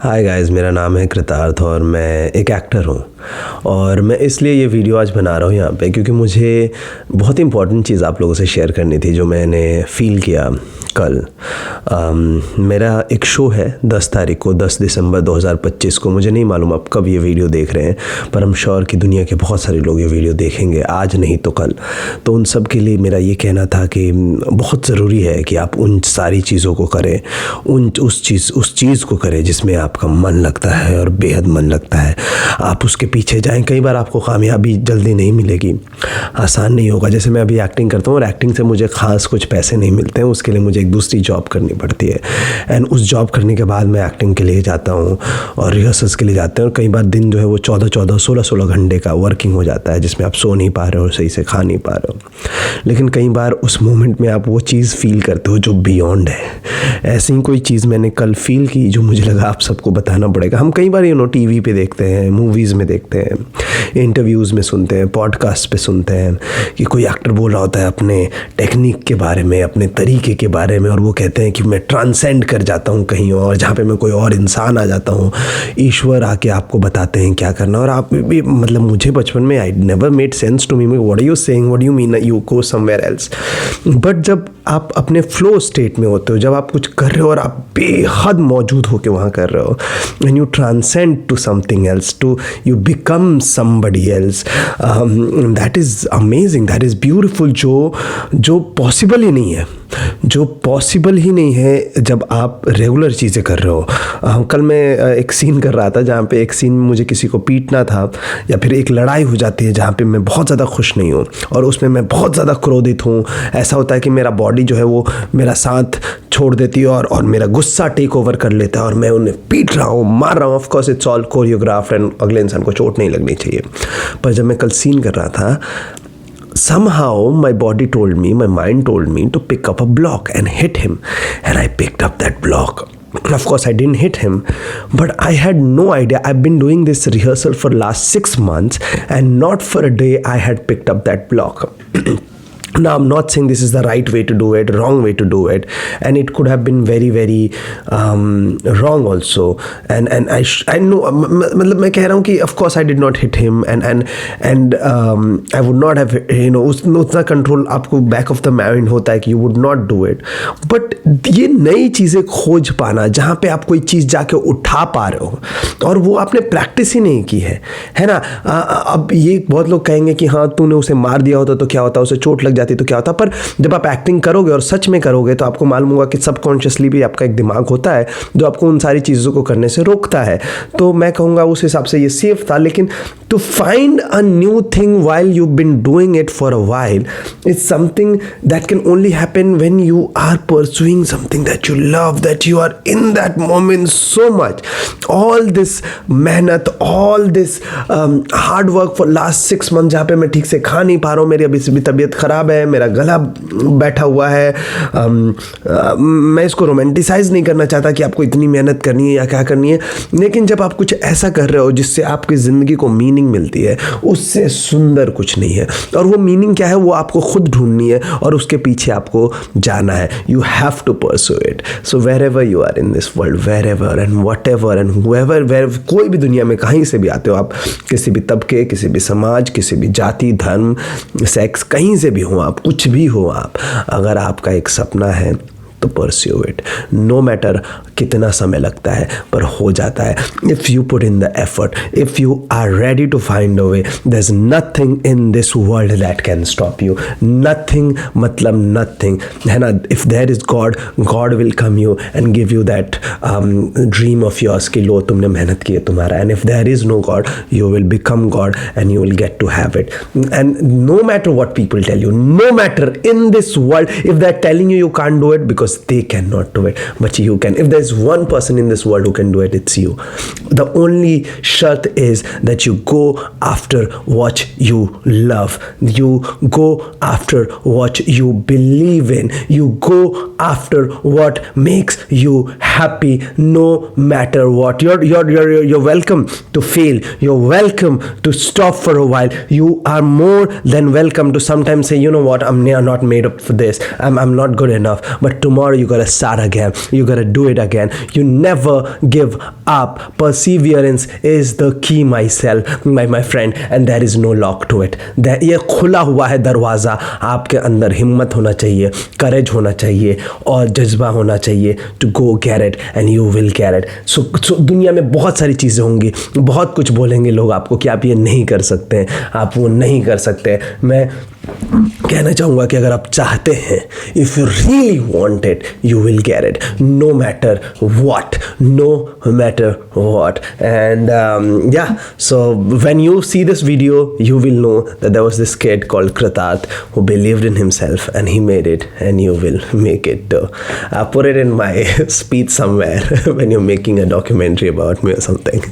Hi guys, मेरा नाम है कृतार्थ और मैं एक एक्टर हूँ। और मैं इसलिए ये वीडियो आज बना रहा हूँ यहाँ पे क्योंकि मुझे बहुत इंपॉर्टेंट चीज़ आप लोगों से शेयर करनी थी जो मैंने फ़ील किया कल। मेरा एक शो है 10 तारीख को, 10 दिसंबर 2025 को। मुझे नहीं मालूम आप कब ये वीडियो देख रहे हैं, पर हम श्योर कि दुनिया के बहुत सारे लोग ये वीडियो देखेंगे, आज नहीं तो कल। तो उन सब के लिए मेरा ये कहना था कि बहुत ज़रूरी है कि आप उन सारी चीज़ों को करें, उस चीज़ को करें जिसमें आपका मन लगता है और बेहद मन लगता है। आप उसके पीछे जाएं। कई बार आपको कामयाबी जल्दी नहीं मिलेगी, आसान नहीं होगा। जैसे मैं अभी एक्टिंग करता हूँ और एक्टिंग से मुझे ख़ास कुछ पैसे नहीं मिलते हैं, उसके लिए मुझे एक दूसरी जॉब करनी पड़ती है। एंड उस जॉब करने के बाद मैं एक्टिंग के लिए जाता हूँ और रिहर्सल्स के लिए जाते हैं। और कई बार दिन जो है वो 14-14, 16-16 घंटे का वर्किंग हो जाता है, जिसमें आप सो नहीं पा रहे हो, सही से खा नहीं पा रहे हो। लेकिन कई बार उस मोमेंट में आप वो चीज़ फ़ील करते हो जो बियॉन्ड है। ऐसी ही कोई चीज़ मैंने कल फ़ील की जो मुझे लगा आप सबको बताना पड़ेगा। हम कई बार टीवी पे देखते हैं, मूवीज़ में देखते हैं, इंटरव्यूज़ में सुनते हैं, पॉडकास्ट पे सुनते हैं कि कोई एक्टर बोल रहा होता है अपने टेक्निक के बारे में, अपने तरीके के बारे में, और वो कहते हैं कि मैं ट्रांसेंड कर जाता हूँ कहीं और, जहाँ पे मैं कोई और इंसान आ जाता हूँ। ईश्वर आके आपको बताते हैं क्या करना। और आप भी, मतलब मुझे बचपन में I never made sense to me, what are you saying, what you mean, you go somewhere else. But जब आप अपने फ्लो स्टेट में होते हो, जब आप कुछ कर रहे हो और आप बेहद मौजूद होकर वहाँ कर रहे हो, and you transcend to something else, to you become somebody else, that is amazing, that is beautiful, जो पॉसिबल ही नहीं है, जो पॉसिबल ही नहीं है जब आप रेगुलर चीज़ें कर रहे हो। कल मैं एक सीन कर रहा था जहाँ पे एक सीन में मुझे किसी को पीटना था, या फिर एक लड़ाई हो जाती है जहाँ पे मैं बहुत ज़्यादा खुश नहीं हूँ और उसमें मैं बहुत ज़्यादा क्रोधित हूँ। ऐसा होता है कि मेरा बॉडी जो है वो मेरा साथ छोड़ देती है और मेरा गुस्सा टेक ओवर कर लेता है और मैं उन्हें पीट रहा हूँ, मार रहा हूँ। Of course it's all choreographed and अगले इंसान को चोट नहीं लगनी चाहिए। पर जब मैं कल सीन कर रहा था, somehow my body told me, my mind told me to pick up a block and hit him, and I picked up that block. Of course I didn't hit him, but I had no idea. I've been doing this rehearsal for last 6 months and not for a day I had picked up that block. Now I'm not saying this is the right way to do it, wrong way to do it, and it could have been very very wrong also. And I know, मतलब मैं कह रहा हूँ कि of course I did not hit him, and I would not have, उतना control आपको back of the mind होता है कि you would not do it. But ये नई चीज़ें खोज पाना जहाँ पे आप कोई चीज़ जाके उठा पा रहे हो और वो आपने प्रैक्टिस ही नहीं की है ना। अब ये बहुत लोग कहेंगे कि हाँ तूने उसे मार दिया होता तो क्या होता, उसे चोट लग जाती तो क्या होता। पर जब आप एक्टिंग करोगे और सच में करोगे तो आपको मालूम होगा कि सबकॉन्शियसली भी आपका एक दिमाग होता है जो आपको उन सारी चीज़ों को करने से रोकता है। तो मैं कहूँगा उस हिसाब से ये सेफ था। लेकिन to find a new thing while you been doing it for a while is something that can only happen when you are pursuing something that you love, that you are in that moment so much. All this मेहनत, all this hard work for last 6 month, जहाँ पे मैं ठीक से खा नहीं पा रहा हूँ, मेरी अभी से भी तबीयत ख़राब है, मेरा गला बैठा हुआ है। मैं इसको रोमांटिसाइज नहीं करना चाहता कि आपको इतनी मेहनत करनी है या क्या करनी है, लेकिन जब आप कुछ ऐसा कर रहे हो जिससे आपकी ज़िंदगी को मीनिंग मिलती है, उससे सुंदर कुछ नहीं है। और वो मीनिंग क्या है वो आपको खुद ढूंढनी है और उसके पीछे आपको जाना है। You have to pursue it. So wherever you are in this world, wherever and whatever and however, कोई भी दुनिया में कहीं से भी आते हो आप, किसी भी तबके, किसी भी समाज, किसी भी जाति, धर्म, सेक्स, कहीं से भी हो आप, कुछ भी हो आप, अगर आपका एक सपना है तो परस्यू इट। नो मैटर कितना समय लगता है, पर हो जाता है। If you put in the effort, if you are ready to find a way, there is nothing in this world that can stop you. Nothing मतलब नथिंग, है ना। If there is God, God will come you and give you that dream of yours कि लो तुमने मेहनत की है तुम्हारा। And if there is no God, you will become God and you will get to have it. And no matter what people tell you, no matter in this world, if they're telling you can't do it, because they cannot do it, but you can. If there's one person in this world who can do it, it's you. The only shart is that you go after what you love, you go after what you believe in, you go after what makes you happy, no matter what. You're welcome to fail, you're welcome to stop for a while, you are more than welcome to sometimes say, you know what, I'm not made up for this, I'm not good enough, but tomorrow tomorrow you gotta start again, you gotta do it again. You never give up. Perseverance is the key, my friend, and there is no lock to it. ये खुला हुआ है दरवाज़ा. आपके अंदर हिम्मत होना चाहिए, करेज होना चाहिए और जज्बा होना चाहिए to go get it and you will get it. So दुनिया में बहुत सारी चीज़ें होंगी, बहुत कुछ बोलेंगे लोग आपको कि आप ये नहीं कर सकते हैं, आप वो नहीं कर सकते. मैं कहना चाहूँगा कि अगर आप चाहते हैं, if you really want it, you will get it, no matter what, no matter what. And yeah, so when you see this video, you will know that there was this kid called Kritarth who believed in himself and he made it, and you will make it too. Put it in my speech somewhere when you're making a documentary about me or something.